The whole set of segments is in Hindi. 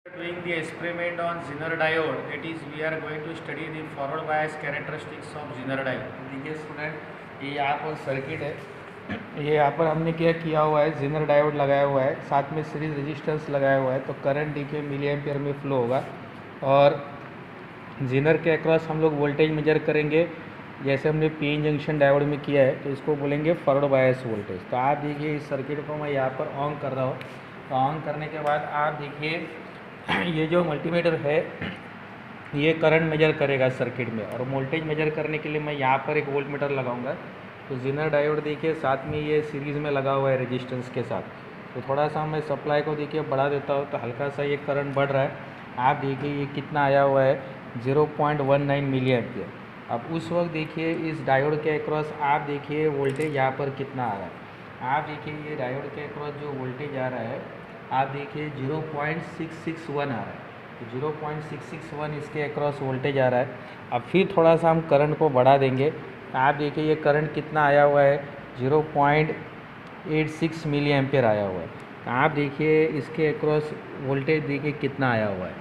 Doing the experiment on Zener diode, that is we are going to study the forward bias characteristics of Zener diode. देखिए स्टूडेंट, ये यहाँ पर सर्किट है, ये यहाँ पर हमने क्या किया हुआ है, Zener डायोड लगाया हुआ है, साथ में सीरीज रेजिस्टेंस लगाया हुआ है, तो करंट देखिए मिली एम्पियर में फ्लो होगा और Zener के अक्रॉस हम लोग वोल्टेज मेजर करेंगे जैसे हमने पी एन जंक्शन डायोड में किया है, तो इसको बोलेंगे फॉरवर्ड बायस वोल्टेज। तो आप देखिए इस सर्किट को मैं यहाँ पर ऑन कर रहा हूँ, तो ऑन करने के बाद आप देखिए ये जो मल्टीमीटर है ये करंट मेजर करेगा सर्किट में, और वोल्टेज मेजर करने के लिए मैं यहाँ पर एक वोल्ट मीटर लगाऊंगा। तो Zener डायोड देखिए साथ में ये सीरीज़ में लगा हुआ है रेजिस्टेंस के साथ। तो थोड़ा सा मैं सप्लाई को देखिए बढ़ा देता हूँ, तो हल्का सा ये करंट बढ़ रहा है। आप देखिए ये कितना आया हुआ है, 0.19 मिली एम्पियर। अब उस वक्त देखिए इस डायोड के अक्रॉस आप देखिए वोल्टेज यहाँ पर कितना आ रहा है। आप देखिए ये डायोड के अक्रॉस जो वोल्टेज आ रहा है, आप देखिए 0.661 आ रहा है। तो 0.661 इसके अक्रॉस वोल्टेज आ रहा है। अब फिर थोड़ा सा हम करंट को बढ़ा देंगे, तो आप देखिए ये करंट कितना आया हुआ है, 0.86 मिली एम्पियर आया हुआ है। तो आप देखिए इसके अक्रॉस वोल्टेज देखिए कितना आया हुआ है।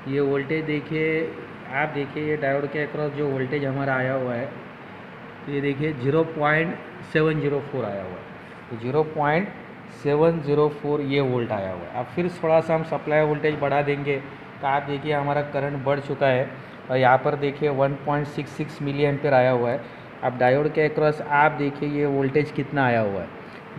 ये वोल्टेज देखिए, आप देखिए ये डायोड के अक्रॉस जो वोल्टेज हमारा आया हुआ है, तो ये देखिए 0.704 आया हुआ है। तो 0.704 ये वोल्ट आया हुआ है। अब फिर थोड़ा सा हम सप्लाई वोल्टेज बढ़ा देंगे, तो आप देखिए हमारा करंट बढ़ चुका है और यहाँ पर देखिए 1.66 मिली एम्पियर आया हुआ है। अब डायोड के अक्रॉस आप देखिए ये वोल्टेज कितना आया हुआ है,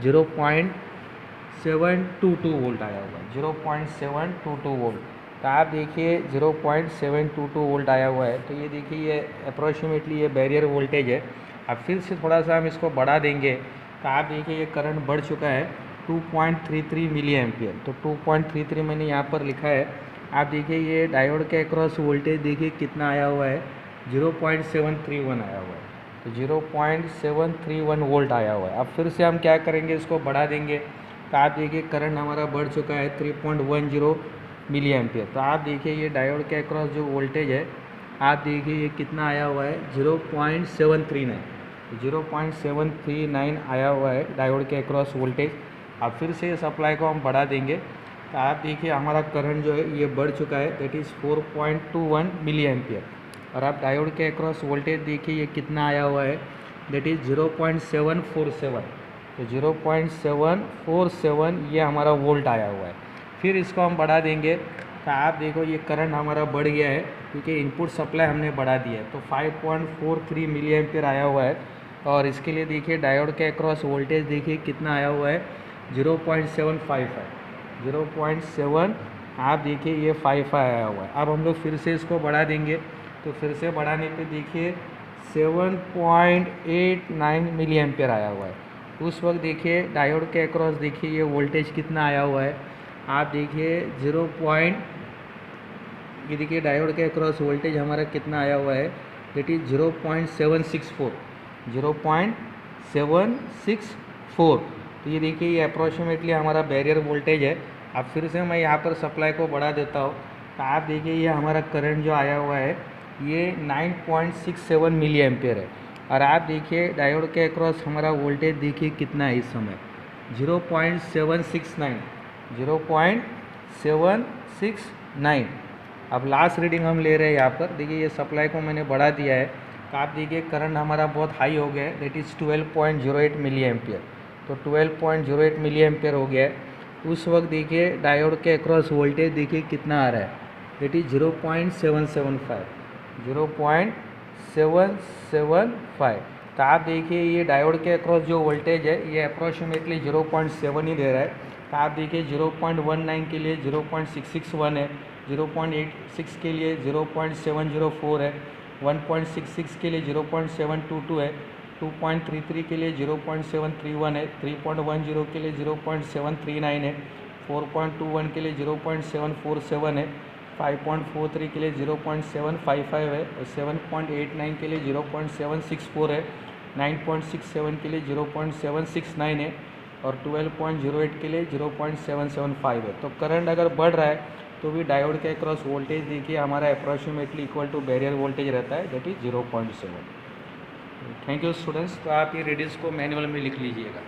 0.722 वोल्ट आया हुआ है, 0.722 वोल्ट। तो आप देखिए 0.722 वोल्ट आया हुआ है। तो ये देखिए ये अप्रोक्सीमेटली ये बैरियर वोल्टेज है। अब फिर से थोड़ा सा हम इसको बढ़ा देंगे, तो आप देखिए ये करंट बढ़ चुका है 2.33 मिली एम्पियर। तो 2.33 मैंने यहाँ पर लिखा है। आप देखिए ये डायोड के अक्रॉस वोल्टेज देखिए कितना आया हुआ है, 0.731 आया हुआ है। तो 0.731 वोल्ट आया हुआ है। अब फिर से हम क्या करेंगे, इसको बढ़ा देंगे, तो आप देखिए करंट हमारा बढ़ चुका है 3.10 मिली एम्पियर। तो आप देखिए ये डायोड के अक्रॉस जो वोल्टेज है, आप देखिए ये कितना आया हुआ है, 0.739। 0.739 आया हुआ है डायोड के अक्रॉस वोल्टेज। अब फिर से सप्लाई को हम बढ़ा देंगे, तो आप देखिए हमारा करंट जो है ये बढ़ चुका है, दैट इज़ 4.21 मिली एम्पियर। और आप डायोड के अक्रॉस वोल्टेज देखिए ये कितना आया हुआ है, दैट इज़ 0.747। तो 0.747 ये हमारा वोल्ट आया हुआ है। फिर इसको हम बढ़ा देंगे, तो आप देखो ये करंट हमारा बढ़ गया है क्योंकि इनपुट सप्लाई हमने बढ़ा दिया है। तो 5.43 मिली एम्पियर आया हुआ है। और इसके लिए देखिए डायोड के अक्रॉस वोल्टेज देखिए कितना आया हुआ है, 0.755। 0.7 आप देखिए ये 55 आया हुआ है। अब हम लोग फिर से इसको बढ़ा देंगे, तो फिर से बढ़ाने पे देखिए 7.89 मिली एम्पियर आया हुआ है। उस वक्त देखिए डायोड के अक्रॉस देखिए ये वोल्टेज कितना आया हुआ है, आप देखिए ये देखिए डायोड के अक्रॉस वोल्टेज हमारा कितना आया हुआ है, दैट इज 0.764। 0.764। तो ये देखिए ये अप्रोक्सीमेटली हमारा बैरियर वोल्टेज है। अब फिर से मैं यहाँ पर सप्लाई को बढ़ा देता हूँ, तो आप देखिए ये हमारा करंट जो आया हुआ है ये 9.67 मिली एम्पियर है। और आप देखिए डायोड के अक्रॉस हमारा वोल्टेज देखिए कितना है इस समय, 0.769। 0.769। अब लास्ट रीडिंग हम ले रहे हैं यहाँ पर, देखिए ये सप्लाई को मैंने बढ़ा दिया है, तो आप देखिए करंट हमारा बहुत हाई हो गया है, दैट इज़ 12.08 मिली एम्पियर। तो 12.08 मिली एम्पियर हो गया है। उस वक्त देखिए डायोड के अक्रॉस वोल्टेज देखिए कितना आ रहा है, दैट इज़ 0.775। 0.775। तो आप देखिए ये डायोड के अक्रॉस जो वोल्टेज है ये अप्रोक्सीमेटली 0.7 ही दे रहा है। तो आप देखिए 0.19 के लिए 0.661 है, 0.86 के लिए 0.704 है, 1.66 के लिए 0.722 है, 2.33 के लिए 0.731 है, 3.10 के लिए 0.739 है, 4.21 के लिए 0.747 है, 5.43 के लिए 0.755 है, 7.89 के लिए 0.764 है, 9.67 के लिए 0.769 है और 12.08 के लिए 0.775 है। तो करंट अगर बढ़ रहा है तो भी डायोड के अक्रॉस वोल्टेज देखिए हमारा approximately equal to barrier voltage रहता है, that is 0.7। Thank you students. तो आप ये रीडिंग्स को मैनुअल में लिख लीजिएगा।